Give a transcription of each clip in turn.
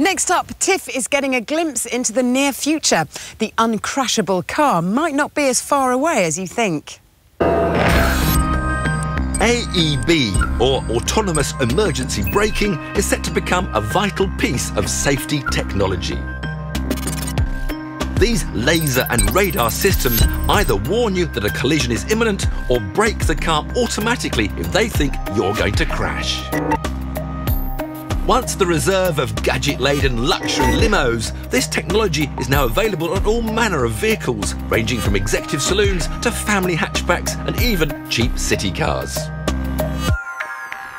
Next up, Tiff is getting a glimpse into the near future. The uncrashable car might not be as far away as you think. AEB, or Autonomous Emergency Braking, is set to become a vital piece of safety technology. These laser and radar systems either warn you that a collision is imminent or brake the car automatically if they think you're going to crash. Once the reserve of gadget-laden luxury limos, this technology is now available on all manner of vehicles, ranging from executive saloons to family hatchbacks and even cheap city cars.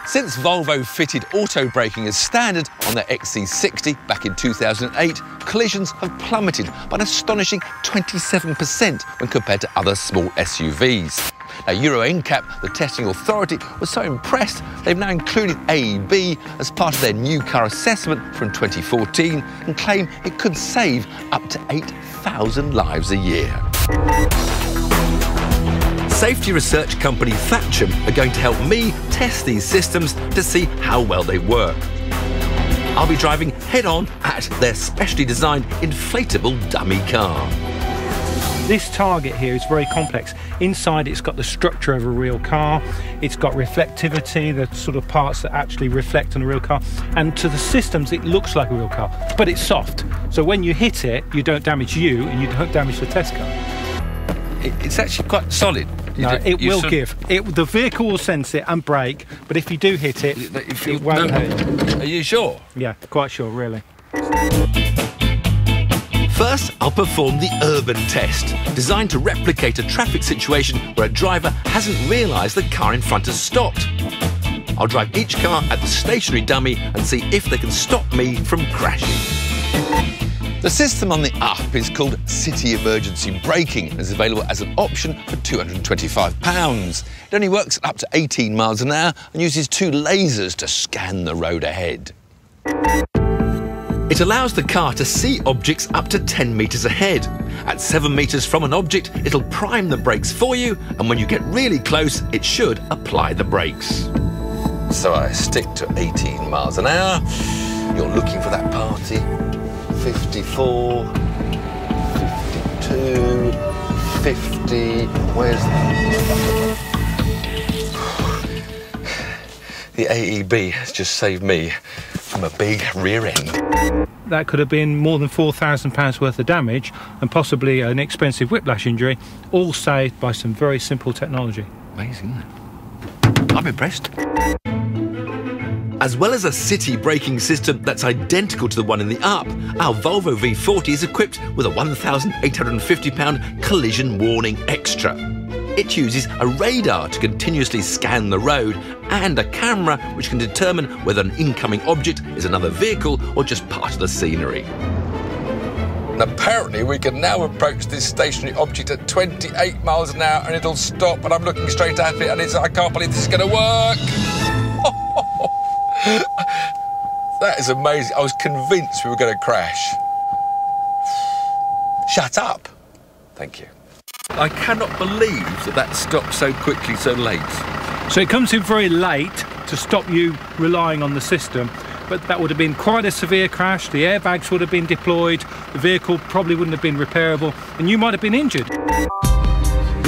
Since Volvo fitted auto braking as standard on their XC60 back in 2008, collisions have plummeted by an astonishing 27% when compared to other small SUVs. Now, Euro NCAP, the testing authority, was so impressed they've now included AEB as part of their new car assessment from 2014 and claim it could save up to 8,000 lives a year. Safety research company Thatcham are going to help me test these systems to see how well they work. I'll be driving head-on at their specially designed inflatable dummy car. This target here is very complex. Inside it's got the structure of a real car, it's got reflectivity, the sort of parts that actually reflect on a real car, and to the systems it looks like a real car, but it's soft. So when you hit it, you don't damage you and you don't damage the test car. It's actually quite solid. The vehicle will sense it and brake, but if you do hit it, it won't hurt. Are you sure? Yeah, quite sure, really. First, I'll perform the urban test, designed to replicate a traffic situation where a driver hasn't realised the car in front has stopped. I'll drive each car at the stationary dummy and see if they can stop me from crashing. The system on the up is called City Emergency Braking and is available as an option for £225. It only works at up to 18 miles an hour and uses two lasers to scan the road ahead. It allows the car to see objects up to 10 metres ahead. At 7 metres from an object, it'll prime the brakes for you, and when you get really close, it should apply the brakes. So I stick to 18 miles an hour. You're looking for that party. 54, 52, 50, where's the AEB has just saved me from a big rear end. That could have been more than £4,000 worth of damage and possibly an expensive whiplash injury, all saved by some very simple technology. Amazing, isn't it? I'm impressed. As well as a city braking system that's identical to the one in the up, our Volvo V40 is equipped with a £1,850 collision warning extra. It uses a radar to continuously scan the road and a camera which can determine whether an incoming object is another vehicle or just part of the scenery. And apparently we can now approach this stationary object at 28 miles an hour and it'll stop, and I'm looking straight at it and I can't believe this is going to work. That is amazing. I was convinced we were going to crash. Shut up. Thank you. I cannot believe that stopped so quickly, so late. So it comes in very late to stop you relying on the system, but that would have been quite a severe crash. The airbags would have been deployed, the vehicle probably wouldn't have been repairable, and you might have been injured.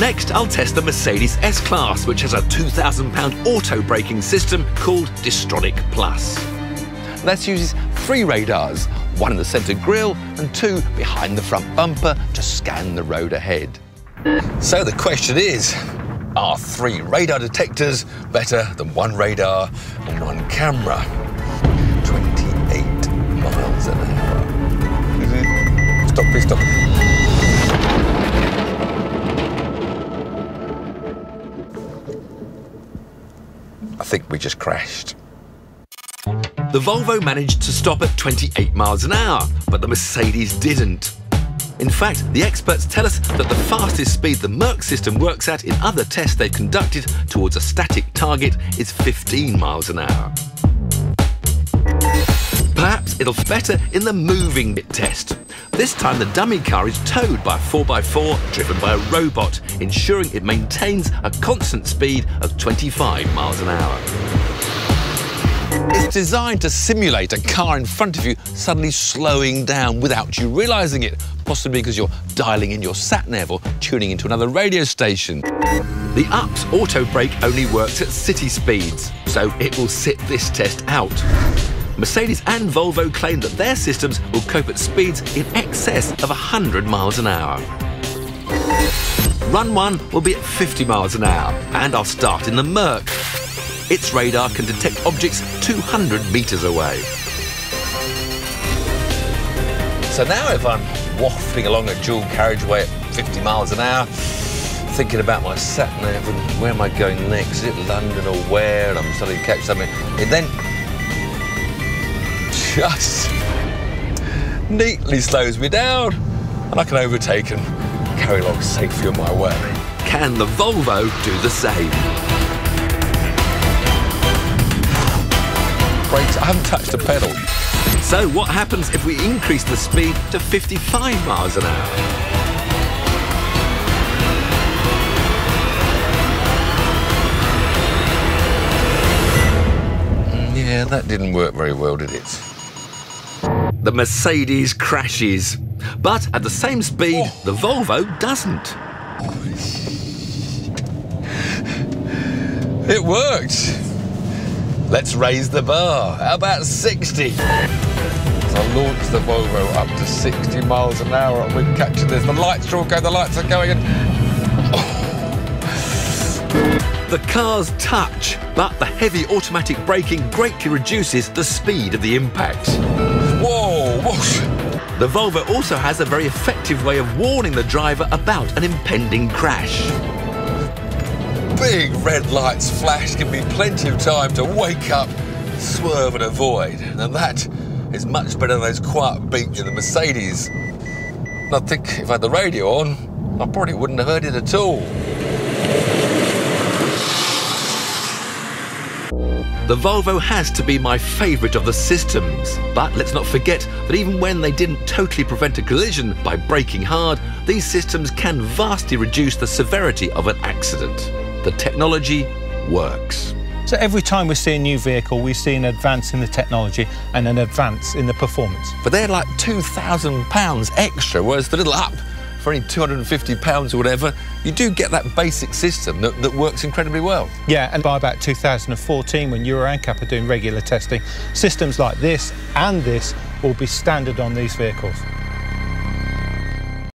Next, I'll test the Mercedes S-Class, which has a £2,000 auto braking system called Distronic Plus. This uses 3 radars, one in the centre grille and 2 behind the front bumper to scan the road ahead. So the question is, are 3 radar detectors better than 1 radar and 1 camera? 28 miles an hour. Stop, please stop. I think we just crashed. The Volvo managed to stop at 28 miles an hour, but the Mercedes didn't. In fact, the experts tell us that the fastest speed the Merc system works at in other tests they've conducted towards a static target is 15 miles an hour. Perhaps it'll be better in the moving bit test. This time the dummy car is towed by a 4x4 driven by a robot, ensuring it maintains a constant speed of 25 miles an hour. It's designed to simulate a car in front of you suddenly slowing down without you realising it, possibly because you're dialing in your sat-nav or tuning into another radio station. The UP's auto brake only works at city speeds, so it will sit this test out. Mercedes and Volvo claim that their systems will cope at speeds in excess of 100 miles an hour. Run 1 will be at 50 miles an hour, and I'll start in the Merc. Its radar can detect objects 200 metres away. So now if I'm wafting along a dual carriageway at 50 miles an hour, thinking about my sat-nav and where am I going next, is it London or where, and I'm starting to catch something, it then just neatly slows me down and I can overtake and carry along safely on my way. Can the Volvo do the same? Brakes, I haven't touched the pedal. So what happens if we increase the speed to 55 miles an hour? Yeah, that didn't work very well, did it? The Mercedes crashes, but at the same speed, the Volvo doesn't. It worked. Let's raise the bar. How about 60? So I launched the Volvo up to 60 miles an hour and we're catching this. The lights are all going, the lights are going. The cars touch, but the heavy automatic braking greatly reduces the speed of the impact. Whoa, whoosh. The Volvo also has a very effective way of warning the driver about an impending crash. Big red lights flash, give me plenty of time to wake up, swerve and avoid. And that is much better than those quiet beats in the Mercedes. And I think if I had the radio on, I probably wouldn't have heard it at all. The Volvo has to be my favourite of the systems, but let's not forget that even when they didn't totally prevent a collision by braking hard, these systems can vastly reduce the severity of an accident. The technology works. So every time we see a new vehicle, we see an advance in the technology and an advance in the performance. But they're like £2,000 extra, whereas the little Up, for only £250 or whatever, you do get that basic system that works incredibly well. Yeah, and by about 2014, when Euro NCAP are doing regular testing, systems like this and this will be standard on these vehicles.